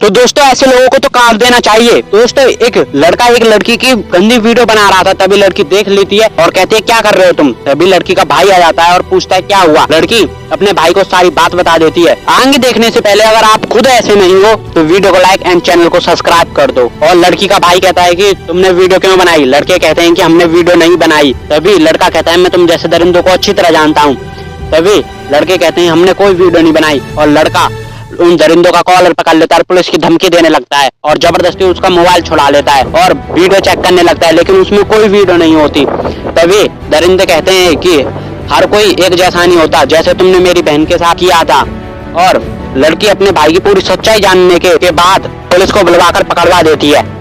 तो दोस्तों ऐसे लोगों को तो काट देना चाहिए। दोस्तों एक लड़का एक लड़की की गंदी वीडियो बना रहा था, तभी लड़की देख लेती है और कहती है क्या कर रहे हो तुम। तभी लड़की का भाई आ जाता है और पूछता है क्या हुआ। लड़की अपने भाई को सारी बात बता देती है। आगे देखने से पहले अगर आप खुद ऐसे नहीं हो तो वीडियो को लाइक एंड चैनल को सब्सक्राइब कर दो। और लड़की का भाई कहता है कि तुमने वीडियो क्यों बनाई। लड़के कहते हैं कि हमने वीडियो नहीं बनाई। तभी लड़का कहता है मैं तुम जैसे दरिंदों को अच्छी तरह जानता हूँ। तभी लड़के कहते हैं हमने कोई वीडियो नहीं बनाई। और लड़का उन दरिंदों का कॉलर पकड़ लेता है, पुलिस की धमकी देने लगता है और जबरदस्ती उसका मोबाइल छुड़ा लेता है और वीडियो चेक करने लगता है, लेकिन उसमें कोई वीडियो नहीं होती। तभी दरिंदे कहते हैं कि हर कोई एक जैसा नहीं होता, जैसे तुमने मेरी बहन के साथ किया था। और लड़की अपने भाई की पूरी सच्चाई जानने के बाद पुलिस को बुलवाकर पकड़वा देती है।